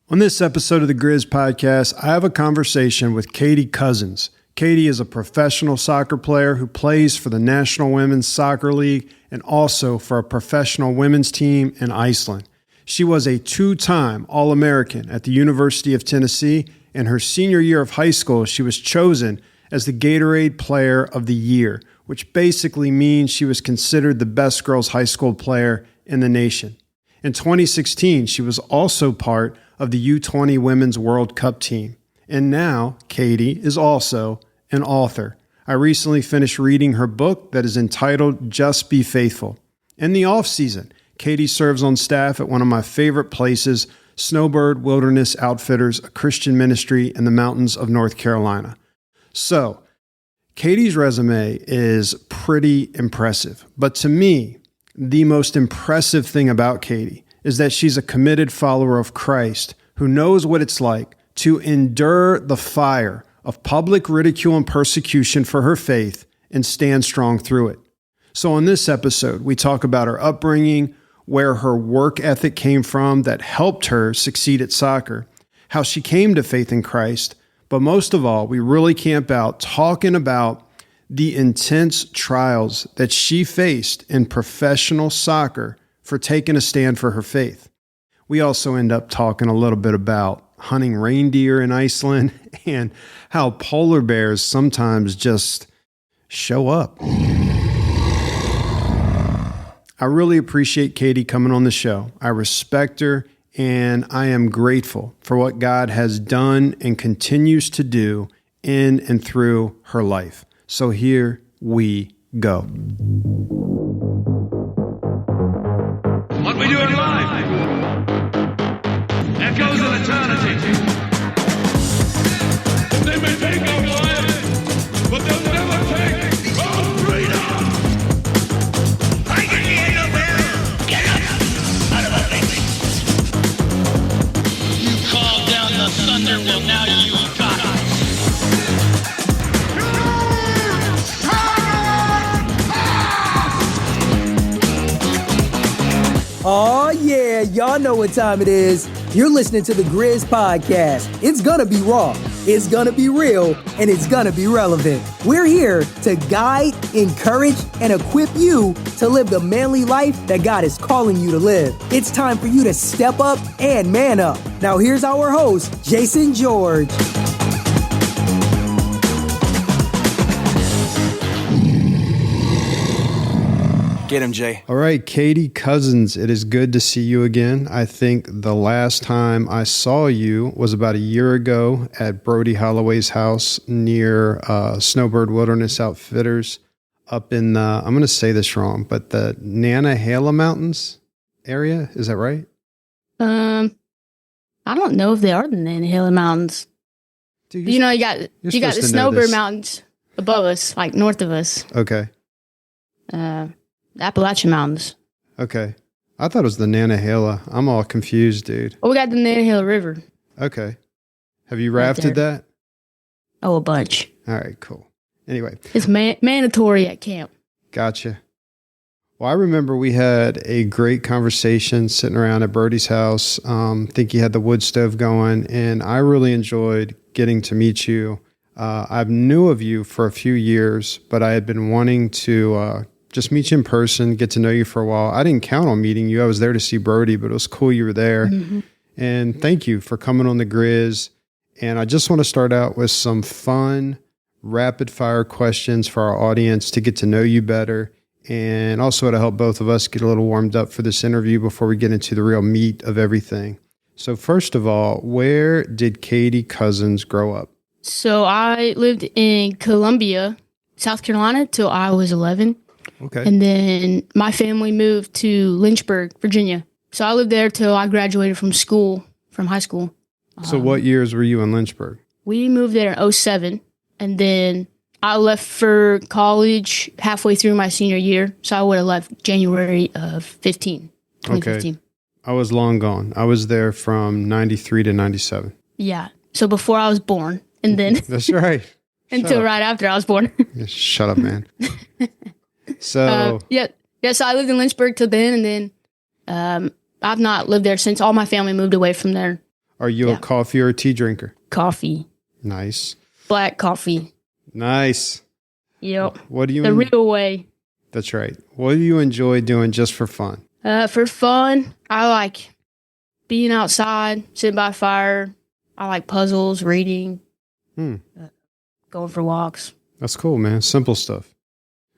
On this episode of the Grizz Podcast, I have a conversation with Katie Cousins. Katie is a professional soccer player who plays for the National Women's Soccer League and also for a professional women's team in Iceland. She was a two-time All-American at the University of Tennessee. In her senior year of high school, she was chosen as the Gatorade Player of the Year, which basically means she was considered the best girls' high school player in the nation. In 2016, she was also part of the U20 Women's World Cup team. And now, Katie is also an author. I recently finished reading her book that is entitled Just Be Faithful. In the off-season, Katie serves on staff at one of my favorite places, Snowbird Wilderness Outfitters, a Christian ministry in the mountains of North Carolina. So, Katie's resume is pretty impressive. But to me, the most impressive thing about Katie is that she's a committed follower of Christ who knows what it's like to endure the fire of public ridicule and persecution for her faith and stand strong through it. So in this episode, we talk about her upbringing, where her work ethic came from that helped her succeed at soccer, how she came to faith in Christ, but most of all, we really camp out talking about the intense trials that she faced in professional soccer for taking a stand for her faith. We also end up talking a little bit about hunting reindeer in Iceland and how polar bears sometimes just show up. I really appreciate Katie coming on the show. I respect her, and I am grateful for what God has done and continues to do in and through her life. So here we go. What we do in life echoes in eternity. They may take our lives, but they'll never take our freedom. I can hear you, Bill. Get up out of the thing. You called down the thunder, well now you got it. Oh yeah, y'all know what time it is. You're listening to the Grizz Podcast. It's gonna be raw, it's gonna be real, and it's gonna be relevant. We're here to guide, encourage, and equip you to live the manly life that God is calling you to live. It's time for you to step up and man up. Now here's our host, Jason George. Get him, Jay. All right, Katie Cousins, it is good to see you again. I think the last time I saw you was about a year ago at Brody Holloway's house near Snowbird Wilderness Outfitters up in the, I'm going to say this wrong, but the Nantahala Mountains area. Is that right? I don't know if they are the Nantahala Mountains. Dude, you got the Snowbird Mountains above us, like north of us. Okay. Appalachian Mountains. Okay. I thought it was the Nantahala. I'm all confused, dude. Oh, we got the Nantahala River. Okay. Have you rafted that? Oh, a bunch. All right, cool. Anyway. It's mandatory at camp. Gotcha. Well, I remember we had a great conversation sitting around at Brody's house. Think he had the wood stove going, and I really enjoyed getting to meet you. I knew of you for a few years, but I had been wanting to just meet you in person, get to know you for a while. I didn't count on meeting you. I was there to see Brody, but it was cool you were there. Mm-hmm. And thank you for coming on the Grizz. And I just want to start out with some fun, rapid-fire questions for our audience to get to know you better, and also to help both of us get a little warmed up for this interview before we get into the real meat of everything. So first of all, where did Katie Cousins grow up? So I lived in Columbia, South Carolina till I was 11. Okay. And then my family moved to Lynchburg, Virginia. So I lived there till I graduated from high school. So what years were you in Lynchburg? We moved there in 2007. And then I left for college halfway through my senior year. So I would have left January of 2015. Okay. I was long gone. I was there from 93 to 97. Yeah. So before I was born. And then That's right. until right after I was born. Shut up, man. So so I lived in Lynchburg till then, and then I've not lived there since. All my family moved away from there. Are you a coffee or a tea drinker? Coffee. Nice. Black coffee. Nice. Yep. What do you? The real way. That's right. What do you enjoy doing just for fun? For fun, I like being outside, sitting by a fire. I like puzzles, reading, going for walks. That's cool, man. Simple stuff.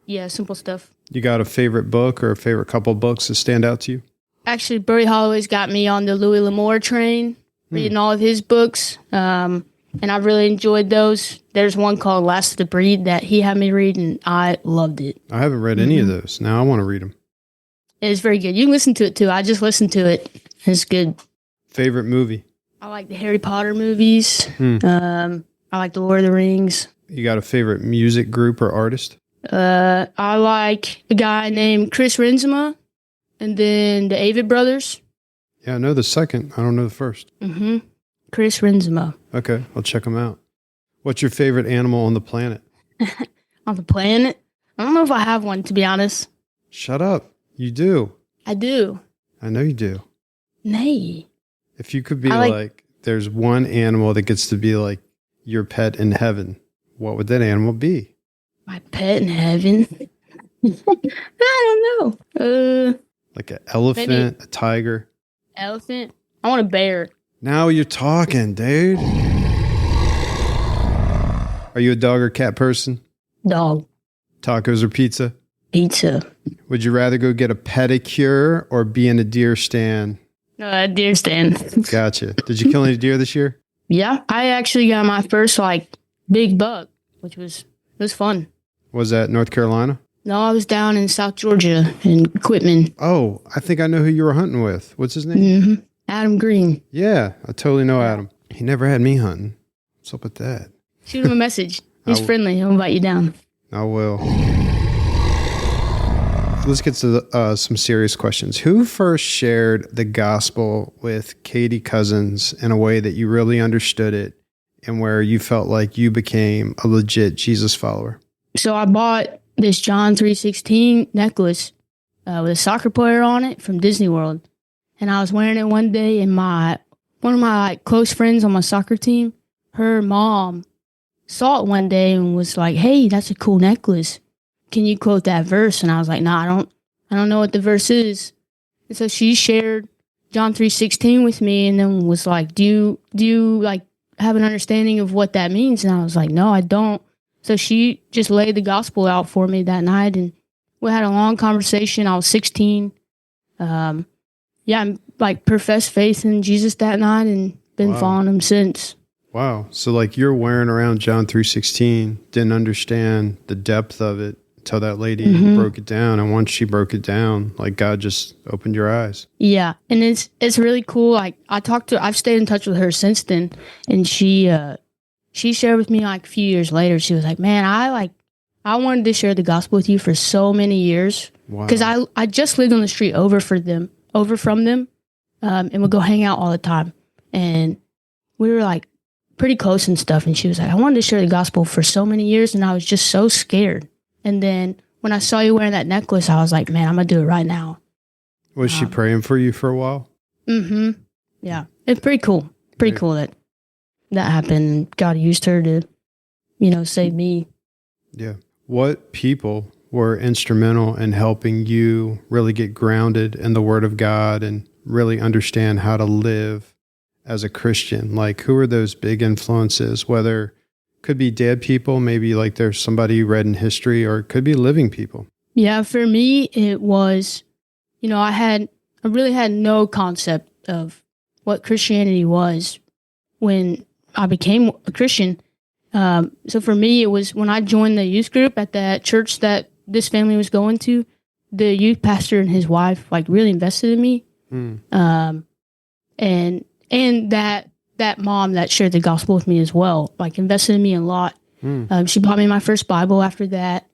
Yeah, simple stuff. You got a favorite book or a favorite couple books that stand out to you? Actually, Bertie Holloway's got me on the Louis L'Amour train, reading all of his books, and I've really enjoyed those. There's one called Last of the Breed that he had me read, and I loved it. I haven't read any of those. Now I want to read them. It's very good. You can listen to it, too. I just listened to it. It's good. Favorite movie? I like the Harry Potter movies. I like the Lord of the Rings. You got a favorite music group or artist? I like a guy named Chris Renzema, and then the Avid Brothers. Yeah, I know the second. I don't know the first. Chris Renzema. Okay, I'll check them out. What's your favorite animal on the planet? On the planet? I don't know if I have one, to be honest. Shut up. You do. I do. I know you do. Nay. If you could be like, there's one animal that gets to be like your pet in heaven, what would that animal be? My pet in heaven? I don't know. Like an elephant, maybe a tiger? Elephant? I want a bear. Now you're talking, dude. Are you a dog or cat person? Dog. Tacos or pizza? Pizza. Would you rather go get a pedicure or be in a deer stand? Deer stand. Gotcha. Did you kill any deer this year? Yeah, I actually got my first big buck, which was fun. Was that North Carolina? No, I was down in South Georgia in Quitman. Oh, I think I know who you were hunting with. What's his name? Adam Green. Yeah, I totally know Adam. He never had me hunting. What's up with that? Shoot him a message. He's friendly. He'll invite you down. I will. Let's get to some serious questions. Who first shared the gospel with Katie Cousins in a way that you really understood it and where you felt like you became a legit Jesus follower? So I bought this John 3:16 necklace with a soccer player on it from Disney World. And I was wearing it one day, and one of my close friends on my soccer team, her mom saw it one day and was like, "Hey, that's a cool necklace. Can you quote that verse?" And I was like, "Nah, I don't know what the verse is." And so she shared John 3:16 with me, and then was like, "Do you like have an understanding of what that means?" And I was like, "No, I don't." So she just laid the gospel out for me that night, and we had a long conversation. I was 16. I professed faith in Jesus that night and been following him since. Wow. So you're wearing around John 3:16, didn't understand the depth of it until that lady broke it down. And once she broke it down, God just opened your eyes. Yeah. And it's really cool. I've stayed in touch with her since then. And she shared with me a few years later, she was like, "Man, I wanted to share the gospel with you for so many years." Wow. Because I just lived on the street over from them, and would go hang out all the time. And we were pretty close and stuff. And she was like, "I wanted to share the gospel for so many years, and I was just so scared. And then when I saw you wearing that necklace, I was like, man, I'm going to do it right now." Was she praying for you for a while? Yeah. It's pretty cool. Pretty cool that happened. God used her to, save me. Yeah. What people were instrumental in helping you really get grounded in the Word of God and really understand how to live as a Christian? Who are those big influences? Whether could be dead people, maybe there's somebody you read in history, or it could be living people. Yeah, for me, it was, I really had no concept of what Christianity was when I became a Christian. So for me, it was when I joined the youth group at that church that this family was going to. The youth pastor and his wife really invested in me. And that mom that shared the gospel with me as well, invested in me a lot. She bought me my first Bible after that.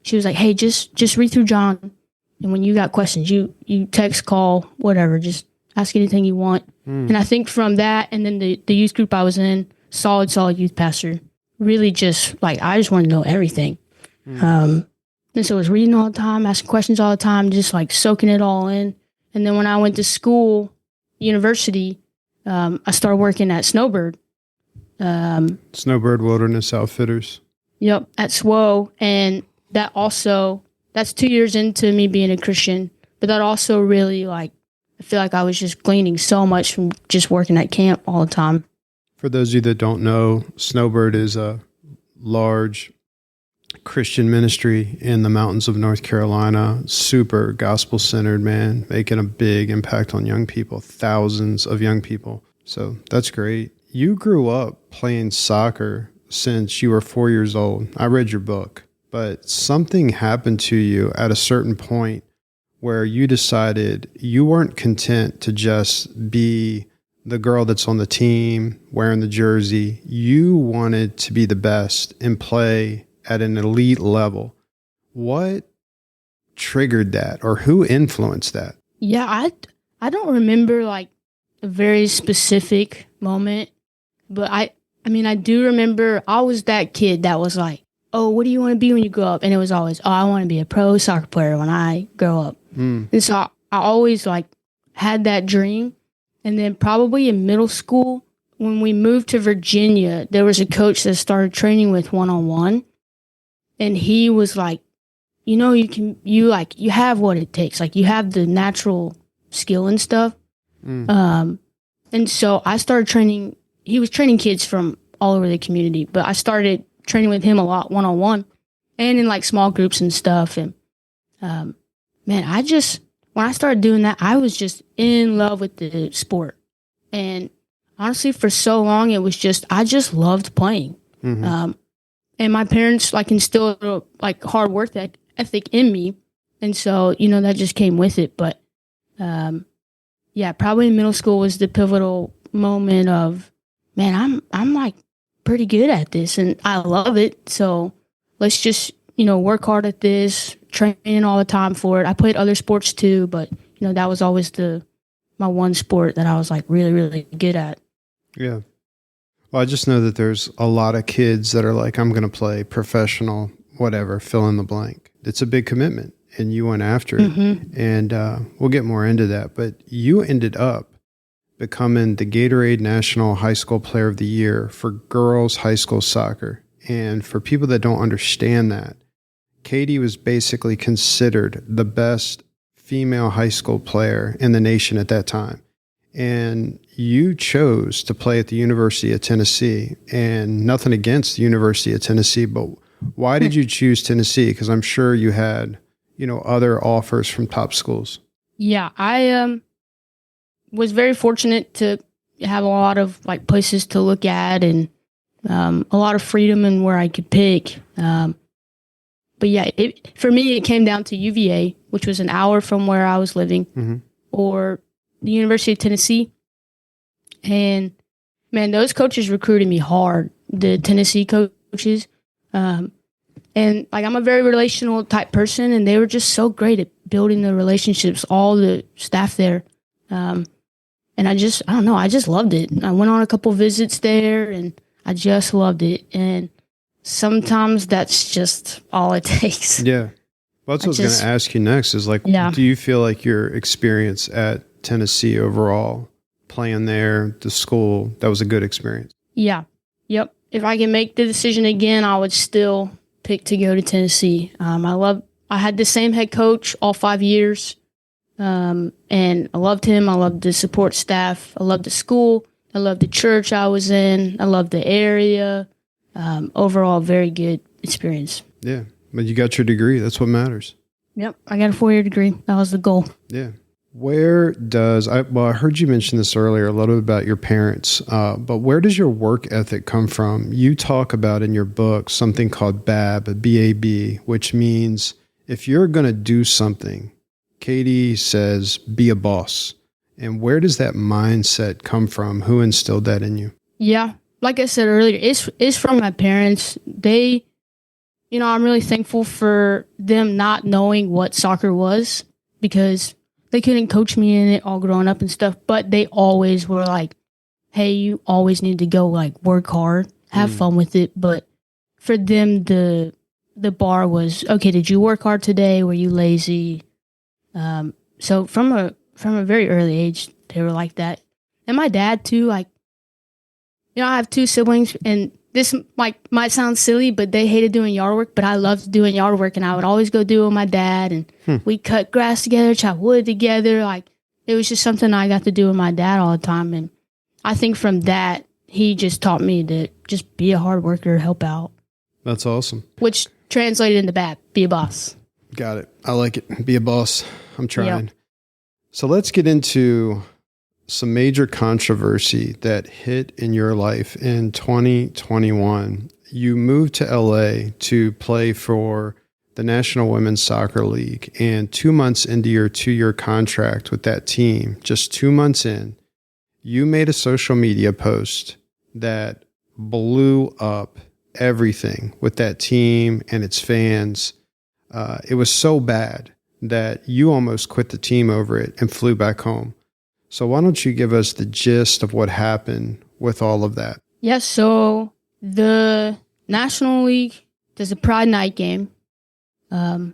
She was like, "Hey, just read through John. And when you got questions, you text, call, whatever, just ask anything you want." And I think from that, and then the youth group I was in, solid youth pastor, really just I just wanted to know everything. And so I was reading all the time, asking questions all the time, just soaking it all in. And then when I went to school, university, I started working at Snowbird. Snowbird Wilderness Outfitters. Yep, at SWO. And that's 2 years into me being a Christian. But that also really, I feel like I was just gleaning so much from just working at camp all the time. For those of you that don't know, Snowbird is a large Christian ministry in the mountains of North Carolina. Super gospel-centered, man, making a big impact on young people, thousands of young people. So that's great. You grew up playing soccer since you were 4 years old. I read your book, but something happened to you at a certain point where you decided you weren't content to just be the girl that's on the team wearing the jersey. You wanted to be the best and play at an elite level. What triggered that, or who influenced that? Yeah, I don't remember a very specific moment, but I do remember I was that kid that was like, oh, what do you want to be when you grow up? And it was always, oh, I want to be a pro soccer player when I grow up. And so I always had that dream. And then probably in middle school, when we moved to Virginia, there was a coach that started training with one-on-one. And he was like, you have what it takes. You have the natural skill and stuff. And so I started training. He was training kids from all over the community, but I started training with him a lot one-on-one and in small groups and stuff. And, man, when I started doing that, I was just in love with the sport. And honestly, for so long, it was I just loved playing. And my parents instilled hard work ethic in me. And so, that just came with it. But, yeah, probably middle school was the pivotal moment of, man, I'm pretty good at this and I love it. So let's just, work hard at this, training all the time for it. I played other sports too, but, that was always my one sport that I was really, really good at. Yeah. Well, I just know that there's a lot of kids that are I'm going to play professional, whatever, fill in the blank. It's a big commitment and you went after it. And we'll get more into that. But you ended up becoming the Gatorade National High School Player of the Year for girls high school soccer. And for people that don't understand that, Katie was basically considered the best female high school player in the nation at that time. And you chose to play at the University of Tennessee. And nothing against the University of Tennessee, but why did you choose Tennessee? Because I'm sure you had, other offers from top schools. Yeah, I was very fortunate to have a lot of places to look at and a lot of freedom in where I could pick. But yeah, for me, it came down to UVA, which was an hour from where I was living, or the University of Tennessee. And man, those coaches recruited me hard, the Tennessee coaches. And I'm a very relational type person, and they were just so great at building the relationships, all the staff there. And I don't know, I just loved it. I went on a couple visits there and I just loved it. And sometimes that's just all it takes. Yeah. Well, that's what I was going to ask you next is do you feel like your experience at Tennessee overall, playing there, the school, that was a good experience? Yeah. Yep. If I can make the decision again, I would still pick to go to Tennessee. I had the same head coach all 5 years. And I loved him. I loved the support staff. I loved the school. I loved the church I was in. I loved the area. Overall, very good experience. Yeah. But you got your degree. That's what matters. Yep. I got a 4-year degree. That was the goal. Yeah. I heard you mention this earlier, a little bit about your parents, but where does your work ethic come from? You talk about in your book something called BAB, B-A-B, which means if you're going to do something, Katie says, be a boss. And where does that mindset come from? Who instilled that in you? Yeah. Like I said earlier, it's from my parents. They, I'm really thankful for them not knowing what soccer was because they couldn't coach me in it all growing up and stuff, but they always were like, hey, you always need to go work hard, have fun with it. But for them, the bar was, okay, did you work hard today? Were you lazy? So from a very early age, they were like that. and my dad too. Like, I have two siblings, and this might sound silly, but they hated doing yard work, but I loved doing yard work, and I would always go do it with my dad, and we cut grass together, chop wood together. Like, it was just something I got to do with my dad all the time. And I think from that, he just taught me to just be a hard worker, help out. That's awesome. Which translated into bad, be a boss. Got it. I like it. Be a boss. I'm trying. Yep. So let's get into some major controversy that hit in your life in 2021. You moved to LA to play for the National Women's Soccer League, and 2 months into your 2-year contract with that team, just 2 months in, you made a social media post that blew up everything with that team and its fans. It was so bad that you almost quit the team over it and flew back home. So why don't you give us the gist of what happened with all of that? Yes, so the National League does a Pride Night game. A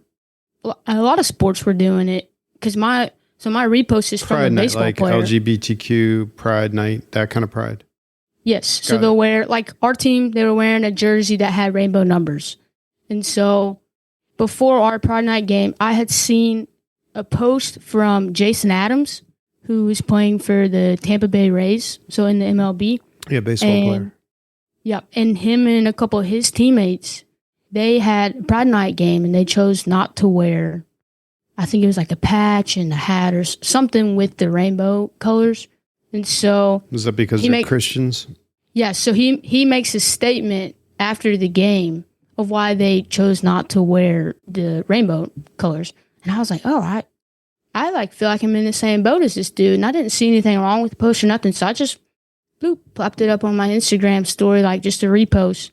lot of sports were doing it because my repost is from Pride a Night, baseball like player. LGBTQ Pride Night, that kind of pride. Yes, so Got they'll it. wear, like our team, they were wearing a jersey that had rainbow numbers. And so before our Pride Night game, I had seen a post from Jason Adams, who was playing for the Tampa Bay Rays, so in the MLB. Yeah, baseball player. Yeah, and him and a couple of his teammates, they had a Pride Night game, and they chose not to wear, I think it was like a patch and a hat or something with the rainbow colors. And so Was that because they're Christians? yeah, so he makes a statement after the game of why they chose not to wear the rainbow colors. And I was like, oh, I like feel like I'm in the same boat as this dude, and I didn't see anything wrong with the post or nothing. So I just popped it up on my Instagram story, like just a repost.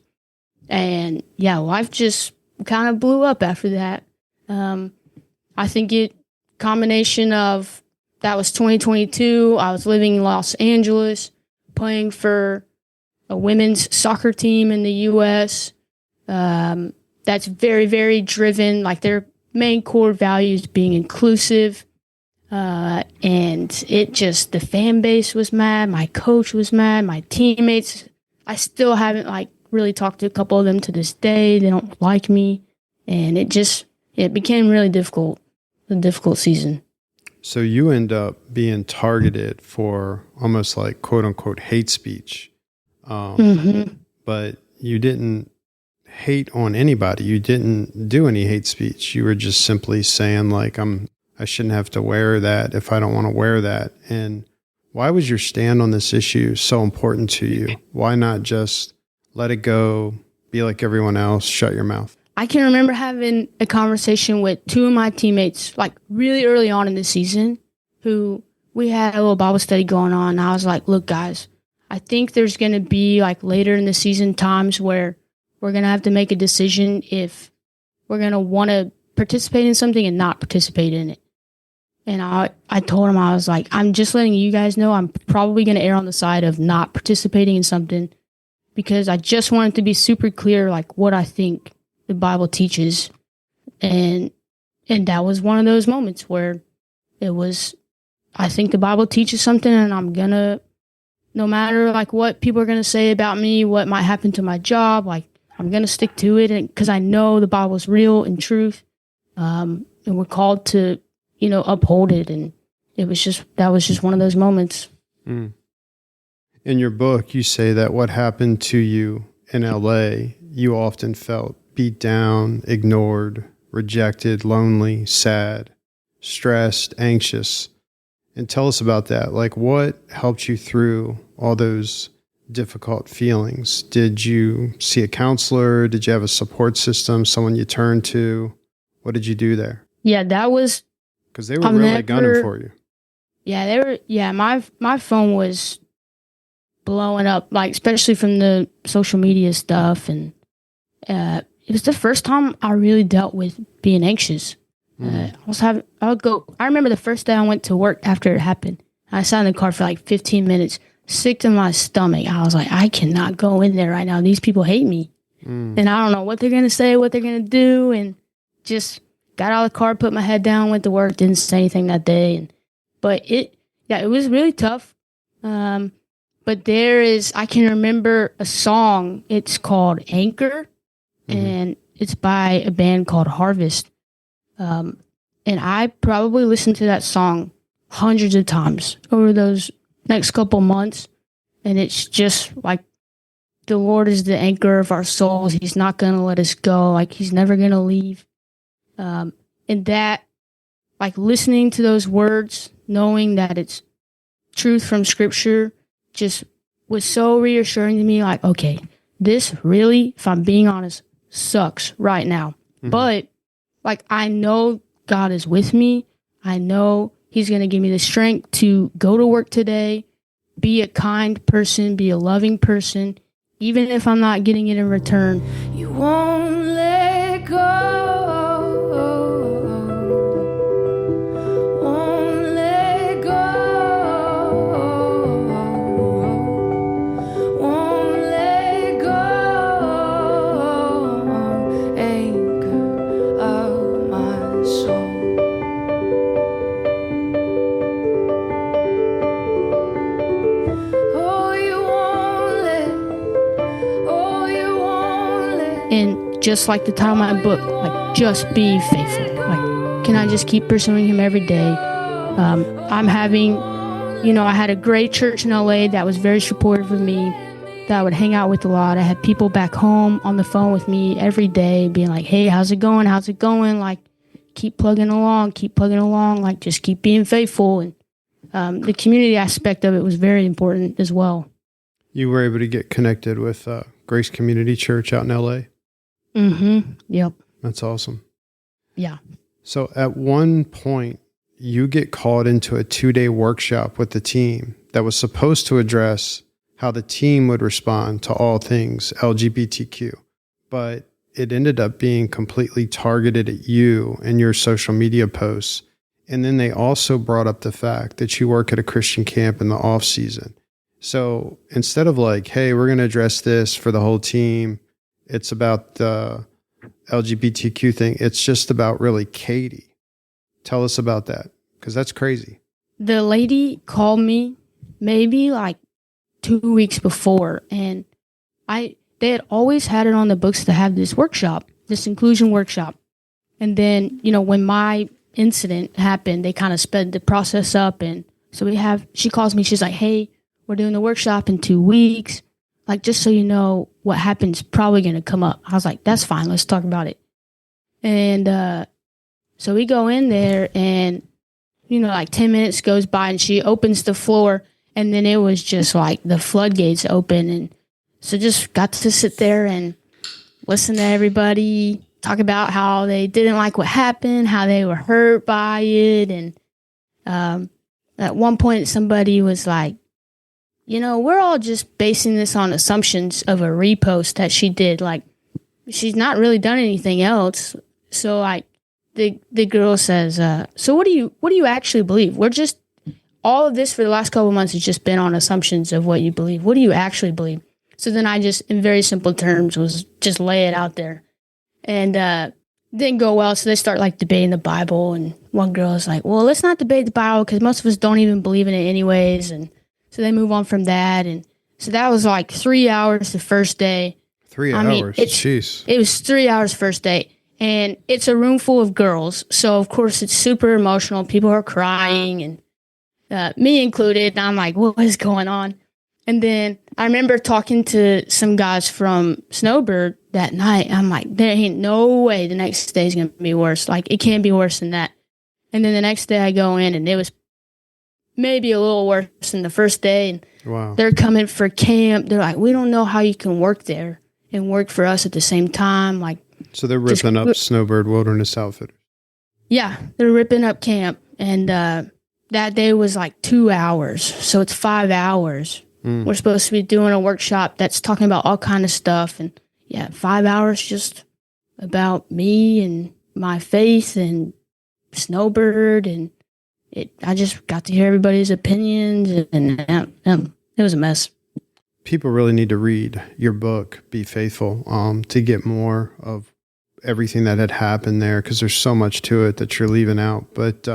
And yeah, life just kind of blew up after that. I think combination of that was 2022. I was living in Los Angeles, playing for a women's soccer team in the U.S. That's very, very driven, like their main core values being inclusive. And it just, the fan base was mad. My coach was mad. My teammates, I still haven't really talked to a couple of them to this day. They don't like me. And it became really difficult, a difficult season. So you end up being targeted for almost like quote unquote hate speech. But you didn't hate on anybody. You didn't do any hate speech. You were just simply saying like, I shouldn't have to wear that if I don't want to wear that. And why was your stand on this issue so important to you? Why not just let it go, be like everyone else, shut your mouth? I can remember having a conversation with two of my teammates, like really early on in the season, who we had a little Bible study going on. And I was like, look, guys, I think there's going to be like later in the season times where we're going to have to make a decision if we're going to want to participate in something and not participate in it. And I told him, I was like, I'm just letting you guys know I'm probably going to err on the side of not participating in something because I just want it to be super clear, like what I think the Bible teaches. And that was one of those moments where it was, I think the Bible teaches something and I'm going to, no matter like what people are going to say about me, what might happen to my job, like I'm going to stick to it because I know the Bible is real and truth. And we're called to, uphold it. And that was just one of those moments. Mm. In your book, you say that what happened to you in LA, you often felt beat down, ignored, rejected, lonely, sad, stressed, anxious. And tell us about that. Like, what helped you through all those difficult feelings? Did you see a counselor? Did you have a support system, someone you turned to? What did you do there? Yeah, that was... Because they were really gunning for you. Yeah, they were. Yeah, my phone was blowing up, like especially from the social media stuff, and it was the first time I really dealt with being anxious. I remember the first day I went to work after it happened. I sat in the car for like 15 minutes, sick to my stomach. I was like, I cannot go in there right now. These people hate me, and I don't know what they're gonna say, what they're gonna do, and just. Got out of the car, put my head down, went to work, didn't say anything that day. But it was really tough. But I can remember a song. It's called Anchor, and it's by a band called Harvest. And I probably listened to that song hundreds of times over those next couple months. And it's just like, the Lord is the anchor of our souls. He's not going to let us go. Like, he's never going to leave. And that, like, listening to those words, knowing that it's truth from scripture, just was so reassuring to me. Like, okay, this really, if I'm being honest, sucks right now. But, like, I know God is with me. I know he's going to give me the strength to go to work today, be a kind person, be a loving person, even if I'm not getting it in return. You won't let go, won't let go, won't let go, anchor of my soul. And just like the title of my book, like, just be faithful. Like, can I just keep pursuing him every day? I'm having, I had a great church in LA that was very supportive of me, that I would hang out with a lot. I had people back home on the phone with me every day being like, hey, how's it going? How's it going? Like, keep plugging along, like, just keep being faithful. And the community aspect of it was very important as well. You were able to get connected with Grace Community Church out in LA? Yep. That's awesome. Yeah. So at one point, you get called into a 2-day workshop with the team that was supposed to address how the team would respond to all things LGBTQ. But it ended up being completely targeted at you and your social media posts. And then they also brought up the fact that you work at a Christian camp in the off season. So instead of like, hey, we're going to address this for the whole team, it's about the LGBTQ thing. It's just about really Katie. Tell us about that, because that's crazy. The lady called me maybe like 2 weeks before, and they had always had it on the books to have this workshop, this inclusion workshop. And then, when my incident happened, they kind of sped the process up. And so she calls me, she's like, hey, we're doing the workshop in 2 weeks. Like, just so you know, what happens probably going to come up. I was like, that's fine. Let's talk about it. And so we go in there, and, like 10 minutes goes by, and she opens the floor, and then it was just like the floodgates open. And so just got to sit there and listen to everybody talk about how they didn't like what happened, how they were hurt by it. And at one point, somebody was like, we're all just basing this on assumptions of a repost that she did. Like, she's not really done anything else. So, like, the girl says, so what do you actually believe? All of this for the last couple of months has just been on assumptions of what you believe. What do you actually believe? So then I just, in very simple terms, was just lay it out there. And didn't go well, so they start, like, debating the Bible. And one girl is like, well, let's not debate the Bible because most of us don't even believe in it anyways. And so they move on from that. And so that was like 3 hours the first day. 3 hours? Jeez. It was 3 hours first day. And it's a room full of girls. So, of course, it's super emotional. People are crying, and me included. And I'm like, what is going on? And then I remember talking to some guys from Snowbird that night. I'm like, there ain't no way the next day is going to be worse. Like, it can't be worse than that. And then the next day I go in, and it was maybe a little worse than the first day. And wow. They're coming for camp. They're like, we don't know how you can work there and work for us at the same time. Like, so they're ripping up Snowbird Wilderness Outfitters. Yeah, they're ripping up camp. And that day was like 2 hours. So it's 5 hours. We're supposed to be doing a workshop that's talking about all kind of stuff. And yeah, 5 hours just about me and my faith and Snowbird. And I just got to hear everybody's opinions, and it was a mess. People really need to read your book, Be Faithful, to get more of everything that had happened there, because there's so much to it that you're leaving out. But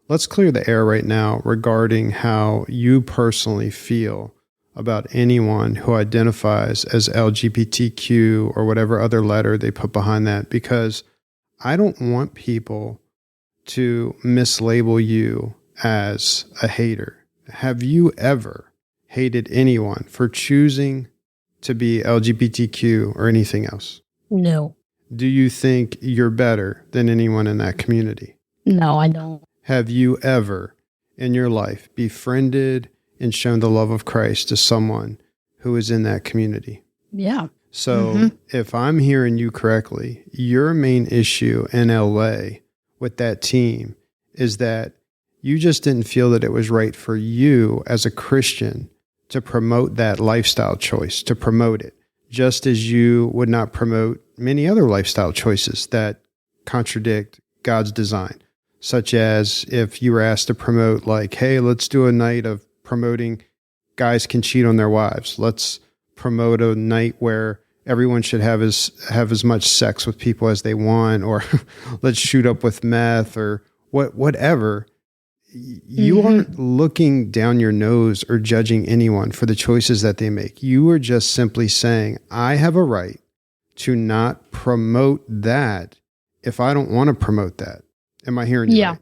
let's clear the air right now regarding how you personally feel about anyone who identifies as LGBTQ or whatever other letter they put behind that, because I don't want people to mislabel you as a hater. Have you ever hated anyone for choosing to be LGBTQ or anything else? No. Do you think you're better than anyone in that community? No, I don't. Have you ever in your life befriended and shown the love of Christ to someone who is in that community? Yeah. So if I'm hearing you correctly, your main issue in LA with that team is that you just didn't feel that it was right for you as a Christian to promote that lifestyle choice, to promote it, just as you would not promote many other lifestyle choices that contradict God's design, such as if you were asked to promote like, hey, let's do a night of promoting guys can cheat on their wives. Let's promote a night where everyone should have as much sex with people as they want, or let's shoot up with meth or whatever. You aren't looking down your nose or judging anyone for the choices that they make. You are just simply saying, I have a right to not promote that if I don't want to promote that. Am I hearing you right?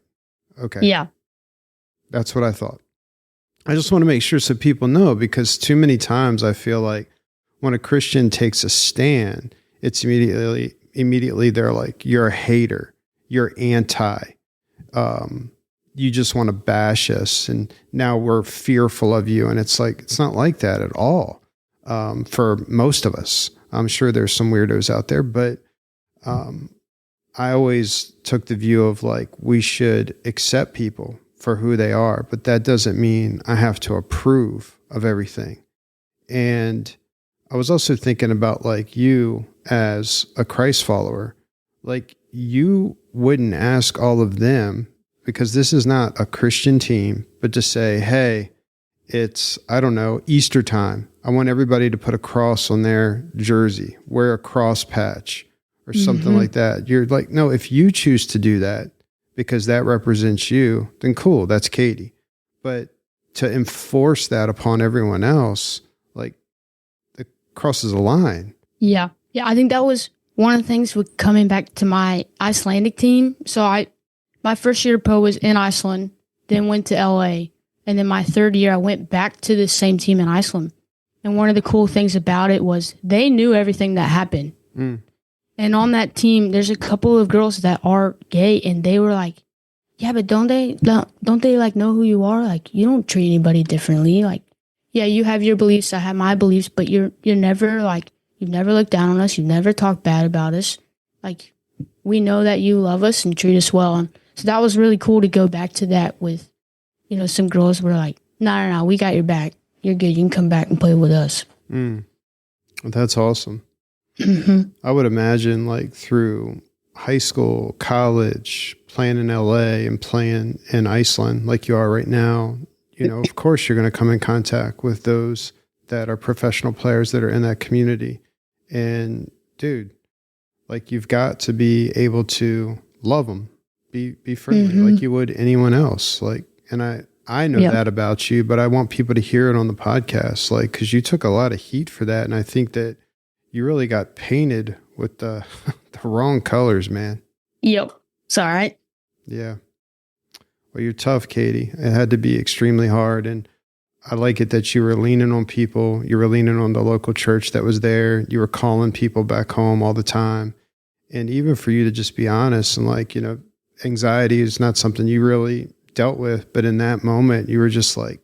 Okay. Yeah. That's what I thought. I just want to make sure so people know, because too many times I feel like when a Christian takes a stand, it's immediately they're like, you're a hater, you're anti, you just want to bash us, and now we're fearful of you. And it's like, it's not like that at all. For most of us, I'm sure there's some weirdos out there, but I always took the view of like, we should accept people for who they are, but that doesn't mean I have to approve of everything. And I was also thinking about like you as a Christ follower, like you wouldn't ask all of them, because this is not a Christian team, but to say, hey, it's, I don't know, Easter time. I want everybody to put a cross on their jersey, wear a cross patch or something like that. You're like, no, if you choose to do that because that represents you, then cool, that's Katie. But to enforce that upon everyone else, like, it crosses a line. Yeah. Yeah. I think that was one of the things with coming back to my Icelandic team. So my first year pro was in Iceland, then went to LA. And then my third year, I went back to the same team in Iceland. And one of the cool things about it was they knew everything that happened. And on that team, there's a couple of girls that are gay, and they were like, yeah, but don't they like know who you are? Like, you don't treat anybody differently. Like, yeah, you have your beliefs, I have my beliefs, but you're never like, you've never looked down on us. You've never talked bad about us. Like, we know that you love us and treat us well. And so that was really cool to go back to that with, you know, some girls were like, no, we got your back. You're good. You can come back and play with us. That's awesome. I would imagine like through high school, college, playing in LA and playing in Iceland like you are right now, you know, of course you're going to come in contact with those that are professional players that are in that community. And dude, like you've got to be able to love them, be friendly like you would anyone else. Like, and I know that about you, but I want people to hear it on the podcast, like, cause you took a lot of heat for that. And I think that you really got painted with the wrong colors, man. Yep. It's all right. Yeah. Well, you're tough, Katie. It had to be extremely hard. And I like it that you were leaning on people. You were leaning on the local church that was there. You were calling people back home all the time. And even for you to just be honest and like, you know, anxiety is not something you really dealt with. But in that moment, you were just like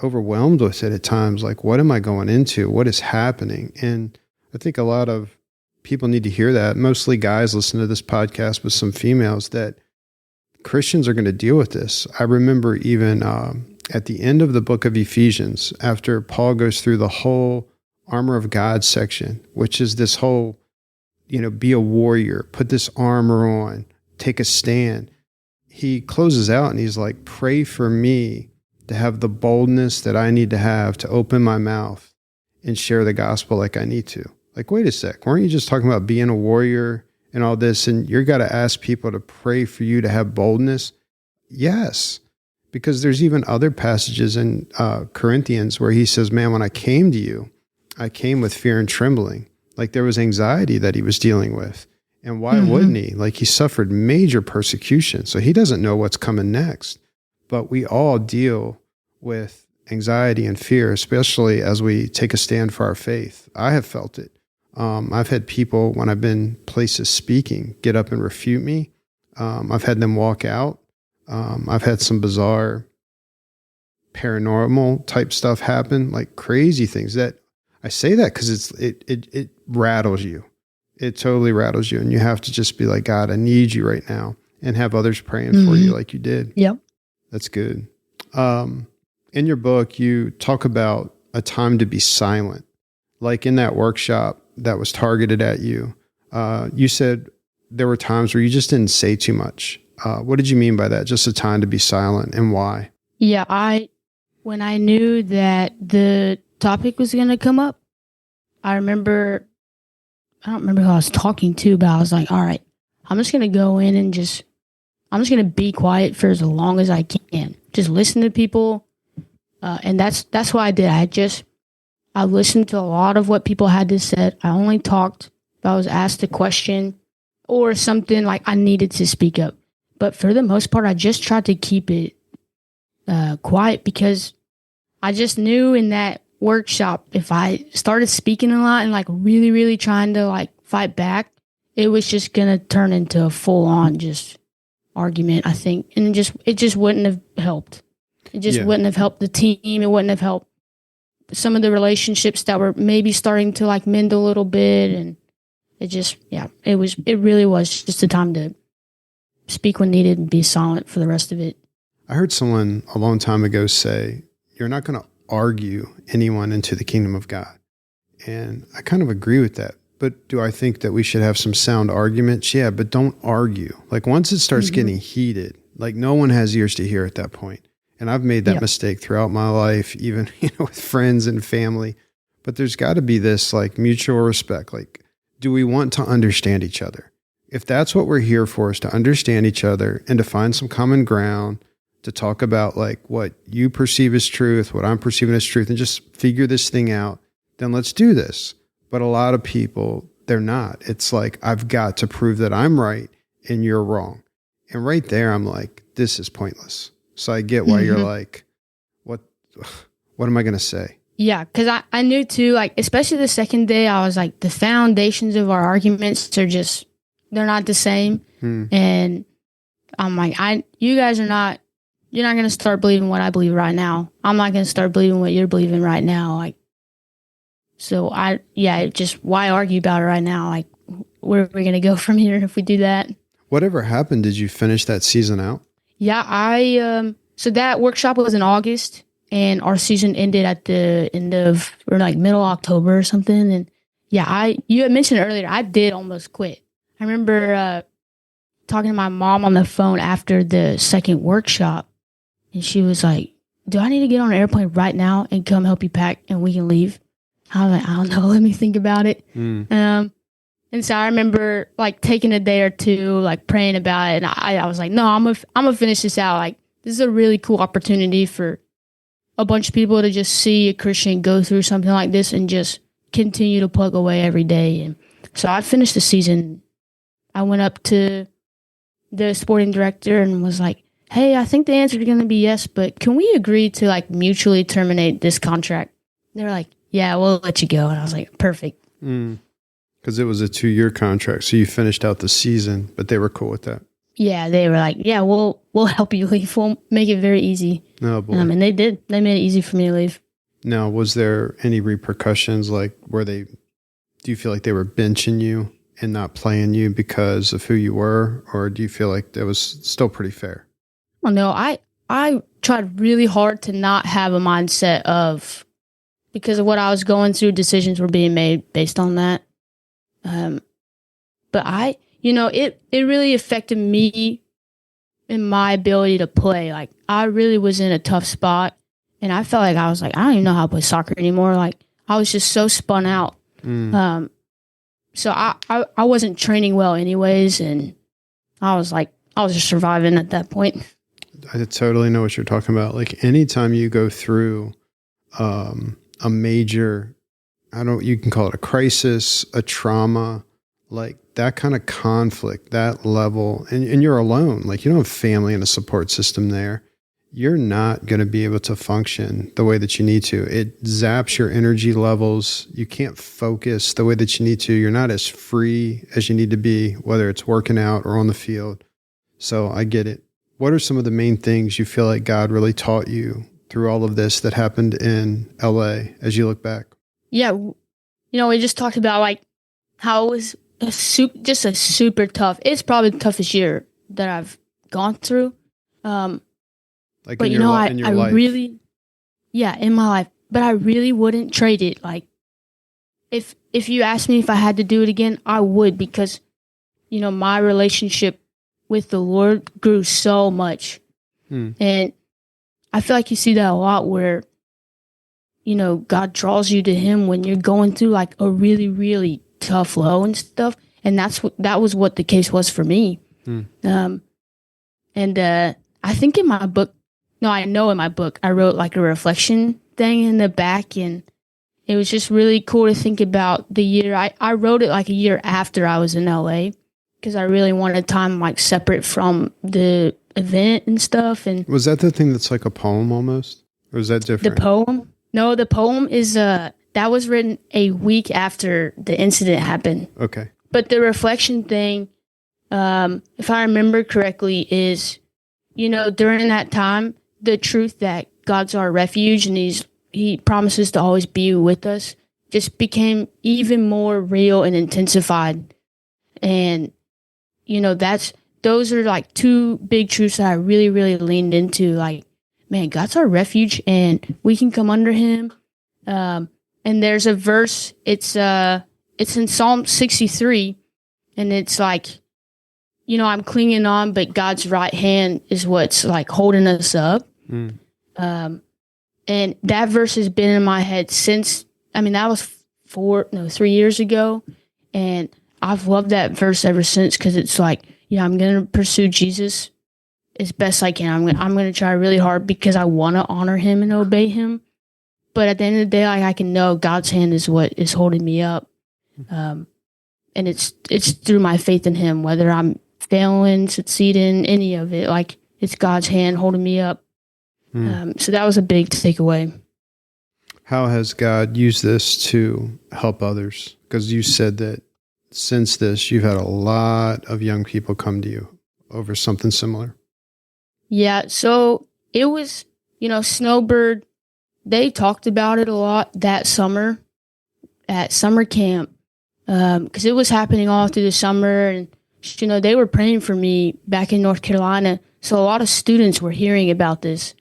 overwhelmed with it at times. Like, what am I going into? What is happening? And I think a lot of people need to hear that. Mostly guys listen to this podcast, but some females, that Christians are going to deal with this. I remember even at the end of the book of Ephesians, after Paul goes through the whole armor of God section, which is this whole, you know, be a warrior, put this armor on, take a stand. He closes out and he's like, pray for me to have the boldness that I need to have to open my mouth and share the gospel like I need to. Like, wait a sec, weren't you just talking about being a warrior and all this? And you're got to ask people to pray for you to have boldness. yes, because there's even other passages in Corinthians where he says, man, when I came to you, I came with fear and trembling. Like there was anxiety that he was dealing with. And why wouldn't he? Like he suffered major persecution. So he doesn't know what's coming next. But we all deal with anxiety and fear, especially as we take a stand for our faith. I have felt it. I've had people, when I've been places speaking, get up and refute me. I've had them walk out. I've had some bizarre paranormal type stuff happen, like crazy things that I say that because it rattles you. It totally rattles you. And you have to just be like, God, I need you right now, and have others praying for you like you did. Yep. That's good. In your book, you talk about a time to be silent. Like in that workshop that was targeted at you, you said there were times where you just didn't say too much. What did you mean by that? Just a time to be silent, and why? Yeah, when I knew that the topic was going to come up, I don't remember who I was talking to, but I was like, all right, I'm just going to go in and I'm just going to be quiet for as long as I can. Just listen to people. And that's what I did. I listened to a lot of what people had to say. I only talked if I was asked a question or something like I needed to speak up. But for the most part, I just tried to keep it quiet, because I just knew in that workshop, if I started speaking a lot and like really, really trying to like fight back, it was just going to turn into a full on just argument, I think. And it just wouldn't have helped. It just wouldn't have helped the team. It wouldn't have helped some of the relationships that were maybe starting to like mend a little bit. And it really was just a time to speak when needed and be silent for the rest of it. I heard someone a long time ago say, you're not going to argue anyone into the kingdom of God. And I kind of agree with that. But do I think that we should have some sound arguments? Yeah, but don't argue. Like once it starts getting heated, like no one has ears to hear at that point. And I've made that mistake throughout my life, even with friends and family. But there's got to be this like mutual respect. Like, do we want to understand each other? If that's what we're here for, is to understand each other and to find some common ground, to talk about like what you perceive as truth, what I'm perceiving as truth, and just figure this thing out, then let's do this. But a lot of people, they're not. It's like, I've got to prove that I'm right and you're wrong. And right there, I'm like, this is pointless. So I get why you're like, what am I going to say? Yeah, because I knew too, like, especially the second day, I was like, the foundations of our arguments are just, they're not the same. And I'm like, you guys are not, you're not going to start believing what I believe right now. I'm not going to start believing what you're believing right now. Like, so just why argue about it right now? Like, where are we going to go from here if we do that? Whatever happened, did you finish that season out? Yeah, so that workshop was in August, and our season ended at the end of, or like middle October or something. And yeah, you had mentioned earlier, I did almost quit. I remember talking to my mom on the phone after the second workshop, and she was like, do I need to get on an airplane right now and come help you pack and we can leave? I was like, I don't know, let me think about it. And so I remember like taking a day or two, like praying about it. And I was like, no, I'm gonna finish this out. Like, this is a really cool opportunity for a bunch of people to just see a Christian go through something like this and just continue to plug away every day. And so I finished the season. I went up to the sporting director and was like, hey, I think the answer is going to be yes, but can we agree to like mutually terminate this contract? They're like, yeah, we'll let you go. And I was like, perfect. Because it was a 2-year contract. So you finished out the season, but they were cool with that. Yeah, they were like, yeah, we'll help you leave. We'll make it very easy. Oh, boy. And they did. They made it easy for me to leave. Now, was there any repercussions? Like, do you feel like they were benching you and not playing you because of who you were? Or do you feel like that was still pretty fair? Well, no, I tried really hard to not have a mindset of, because of what I was going through, decisions were being made based on that. But it really affected me in my ability to play. Like, I really was in a tough spot, and I felt like I was like, I don't even know how to play soccer anymore. Like, I was just so spun out. So I wasn't training well anyways, and I was just surviving at that point. I totally know what you're talking about. Like anytime you go through a major, you can call it a crisis, a trauma, like that kind of conflict, that level, and you're alone. Like you don't have family and a support system there. You're not going to be able to function the way that you need to. It zaps your energy levels. You can't focus the way that you need to. You're not as free as you need to be, whether it's working out or on the field. So I get it. What are some of the main things you feel like God really taught you through all of this that happened in LA as you look back? Yeah. We just talked about like how it was just a super tough. It's probably the toughest year that I've gone through. Like but in your life. Really, in my life. But I really wouldn't trade it. Like, if you asked me if I had to do it again, I would, because, my relationship with the Lord grew so much. And I feel like you see that a lot where, God draws you to Him when you're going through like a really, really tough low and stuff. And that was what the case was for me. I think in my book, I know in my book, I wrote like a reflection thing in the back, and it was just really cool to think about the year. I wrote it like a year after I was in LA, because I really wanted time like separate from the event and stuff. And was that the thing that's like a poem almost? Or is that different? The poem? No, the poem is, that was written a week after the incident happened. Okay. But the reflection thing, if I remember correctly, is, during that time, the truth that God's our refuge and He promises to always be with us just became even more real and intensified. And, those are like two big truths that I really, really leaned into. Like, man, God's our refuge and we can come under Him. And there's a verse, it's in Psalm 63, and it's like, I'm clinging on, but God's right hand is what's like holding us up. And that verse has been in my head since, that was 3 years ago. And I've loved that verse ever since, because it's like, I'm going to pursue Jesus as best I can. I'm going to try really hard because I want to honor Him and obey Him. But at the end of the day, like, I can know God's hand is what is holding me up. And it's through my faith in Him, whether I'm failing, succeeding, any of it. Like, it's God's hand holding me up. So that was a big takeaway. How has God used this to help others? Because you said that since this, you've had a lot of young people come to you over something similar. Yeah, so it was, Snowbird, they talked about it a lot that summer at summer camp, because it was happening all through the summer, and, they were praying for me back in North Carolina. So a lot of students were hearing about this.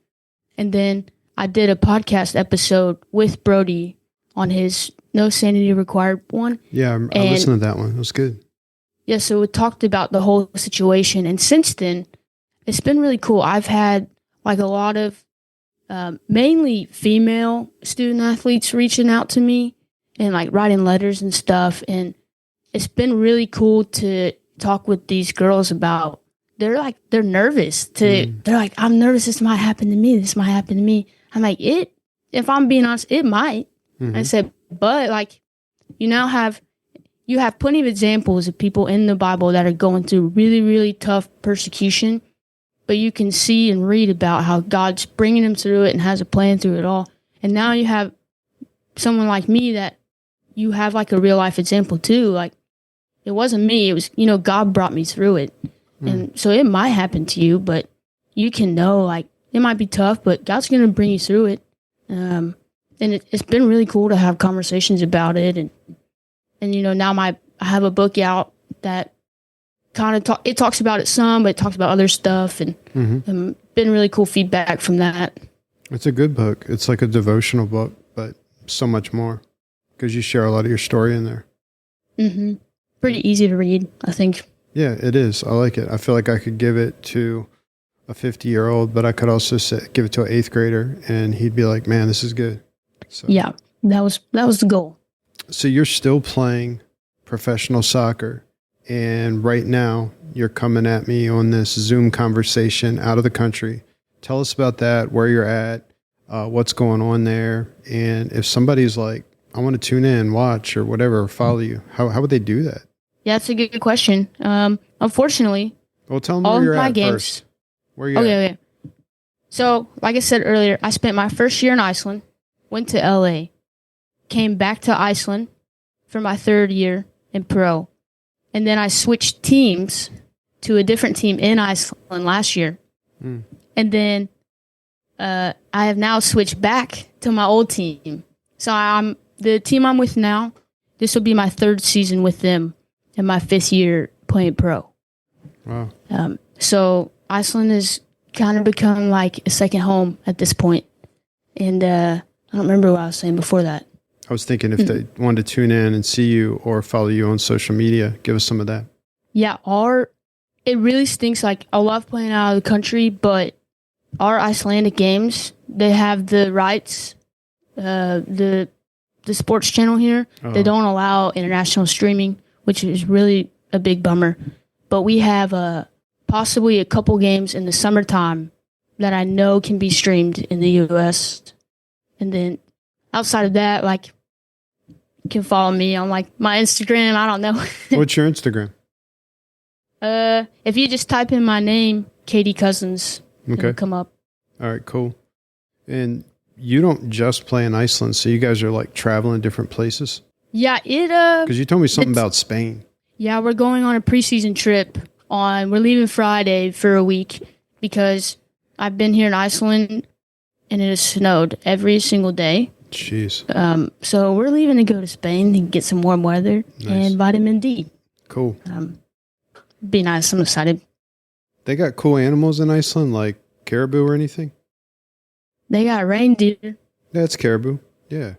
And then I did a podcast episode with Brody on his No Sanity Required one. Yeah, I listened to that one. It was good. Yeah, so it talked about the whole situation. And since then, it's been really cool. I've had like a lot of mainly female student athletes reaching out to me and like writing letters and stuff. And it's been really cool to talk with these girls about, they're nervous they're like, I'm nervous. This might happen to me. This might happen to me. I'm like, if I'm being honest, it might. I said, but like, you have plenty of examples of people in the Bible that are going through really, really tough persecution, but you can see and read about how God's bringing them through it and has a plan through it all. And now you have someone like me that you have like a real life example too. Like, it wasn't me. It was, God brought me through it. And so it might happen to you, but you can know, like, it might be tough, but God's going to bring you through it. And it's been really cool to have conversations about it. And now I have a book out that kind of it talks about it some, but it talks about other stuff, and been really cool feedback from that. It's a good book. It's like a devotional book, but so much more, because you share a lot of your story in there. Pretty easy to read, I think. Yeah, it is. I like it. I feel like I could give it to a 50-year-old, but I could also give it to an 8th grader, and he'd be like, man, this is good. So. Yeah, that was the goal. So you're still playing professional soccer, and right now you're coming at me on this Zoom conversation out of the country. Tell us about that, where you're at, what's going on there. And if somebody's like, I want to tune in, watch, or whatever, or follow you, how would they do that? Yeah, that's a good question. Unfortunately, Well, tell them all where of you're my at games. first. Where you at? Okay. So, like I said earlier, I spent my first year in Iceland, went to LA, came back to Iceland for my third year in pro, and then I switched teams to a different team in Iceland last year. And then I have now switched back to my old team. So the team I'm with now, this will be my third season with them and my 5th year playing pro. Wow. So Iceland has kind of become like a second home at this point. And I don't remember what I was saying before that. I was thinking if they wanted to tune in and see you or follow you on social media, give us some of that. Yeah, it really stinks. Like, I love playing out of the country, but our Icelandic games, they have the rights, the sports channel here. They don't allow international streaming, which is really a big bummer. But we have possibly a couple games in the summertime that I know can be streamed in the U.S. And then outside of that, like, you can follow me on like my Instagram. I don't know. What's your Instagram? If you just type in my name, Katie Cousins, it'll come up. All right, cool. And you don't just play in Iceland, so you guys are like traveling different places? Yeah, Because you told me something about Spain. Yeah, we're going on a preseason trip we're leaving Friday for a week because I've been here in Iceland and it has snowed every single day. Jeez. So we're leaving to go to Spain and get some warm weather and vitamin D. Cool. Be nice. I'm excited. They got cool animals in Iceland, like caribou or anything? They got reindeer. That's caribou. Yeah.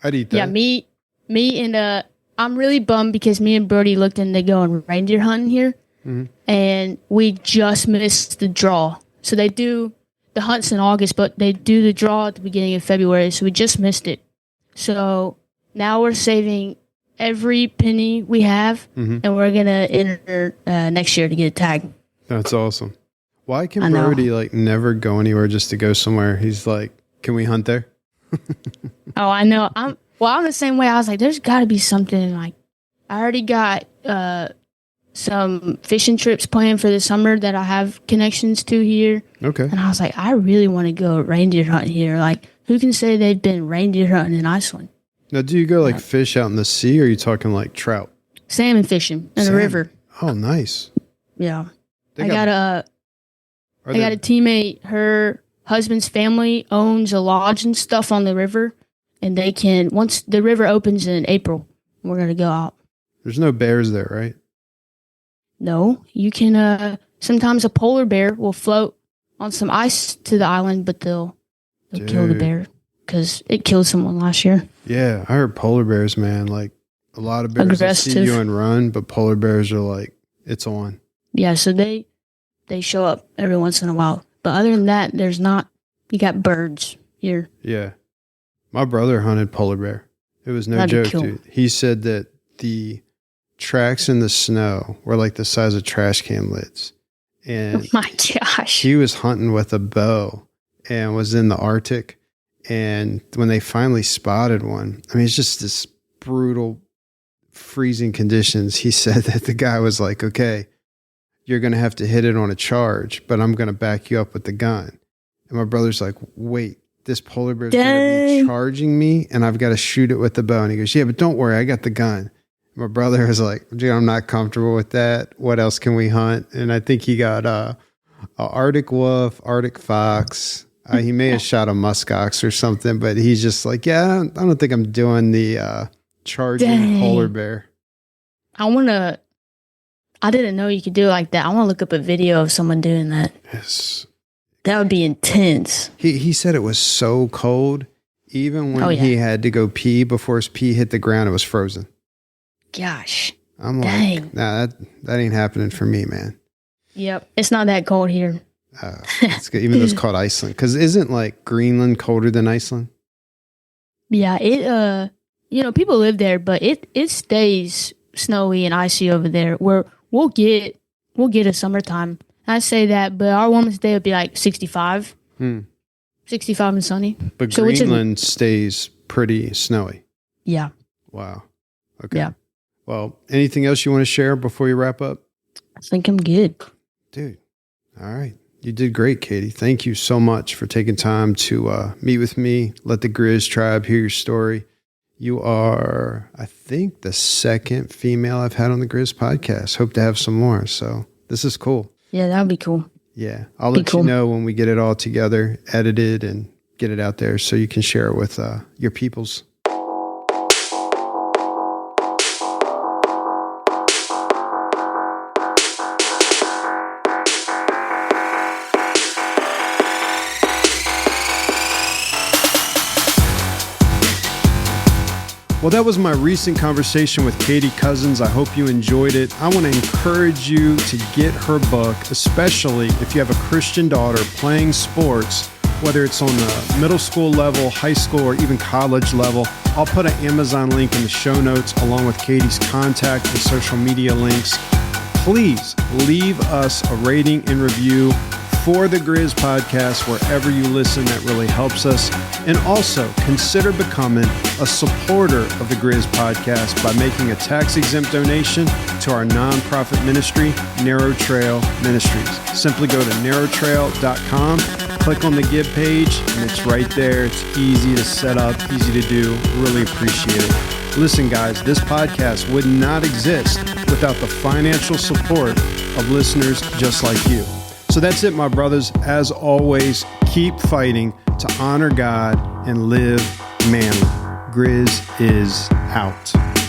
I'd eat that. Yeah, me and I'm really bummed because me and Brody looked into going reindeer hunting here, and we just missed the draw. So they do the hunts in August, but they do the draw at the beginning of February, so we just missed it. So now we're saving every penny we have, and we're going to enter next year to get a tag. That's awesome. Why can Brody like never go anywhere just to go somewhere? He's like, can we hunt there? Oh, I know. I'm the same way. I was like, there's got to be something. Like, I already got some fishing trips planned for the summer that I have connections to here. Okay. And I was like, I really want to go reindeer hunting here. Like, who can say they've been reindeer hunting in Iceland? Now, do you go like fish out in the sea, or are you talking like trout? Salmon fishing in the river. Oh, nice. Yeah. I got a teammate. Her husband's family owns a lodge and stuff on the river, and they can, once the river opens in April, we're going to go out. There's no bears there, right? No, you can, sometimes a polar bear will float on some ice to the island, but they'll kill the bear because it killed someone last year. Yeah, I heard polar bears, man. Like, a lot of bears will see you and run, but polar bears are like, it's on. Yeah, so they show up every once in a while. But other than that, there's not. You got birds here. Yeah. My brother hunted polar bear. It was no joke, dude. He said that the tracks in the snow were like the size of trash can lids. And oh my gosh. He was hunting with a bow and was in the Arctic. And when they finally spotted one, I mean, it's just this brutal, freezing conditions. He said that the guy was like, okay, you're going to have to hit it on a charge, but I'm going to back you up with the gun. And my brother's like, wait, this polar bear's going to be charging me and I've got to shoot it with the bow. And he goes, yeah, but don't worry, I got the gun. My brother was like, dude, I'm not comfortable with that. What else can we hunt? And I think he got a Arctic wolf, Arctic fox. He may have shot a muskox or something, but he's just like, yeah, I don't think I'm doing the charging polar bear. I didn't know you could do it like that. I want to look up a video of someone doing that. Yes. That would be intense. He said it was so cold. Even when he had to go pee, before his pee hit the ground, it was frozen. Gosh. I'm like, nah, that ain't happening for me, man. Yep. It's not that cold here. It's good. Even though it's called Iceland. Because isn't like Greenland colder than Iceland? Yeah, people live there, but it stays snowy and icy over there. Where we'll get a summertime I say that, but our warmest day would be like 65. 65 and sunny. But So which is- Greenland stays pretty snowy. Yeah. Wow. Okay. Yeah. Well, anything else you want to share before you wrap up? I think I'm good. Dude. All right. You did great, Katie. Thank you so much for taking time to meet with me. Let the Grizz tribe hear your story. You are, I think, the second female I've had on the Grizz podcast. Hope to have some more. So this is cool. Yeah, that would be cool. Yeah. I'll let you know when we get it all together, edited, and get it out there so you can share it with your peoples. Well, that was my recent conversation with Katie Cousins. I hope you enjoyed it. I want to encourage you to get her book, especially if you have a Christian daughter playing sports, whether it's on the middle school level, high school, or even college level. I'll put an Amazon link in the show notes along with Katie's contact and social media links. Please leave us a rating and review for the Grizz podcast wherever you listen. That really helps us. And also consider becoming a supporter of the Grizz podcast by making a tax-exempt donation to our nonprofit ministry, Narrow Trail Ministries. Simply go to narrowtrail.com, click on the Give page, and it's right there. It's easy to set up, easy to do. Really appreciate it. Listen, guys, this podcast would not exist without the financial support of listeners just like you. So that's it, my brothers. As always, keep fighting to honor God and live manly. Grizz is out.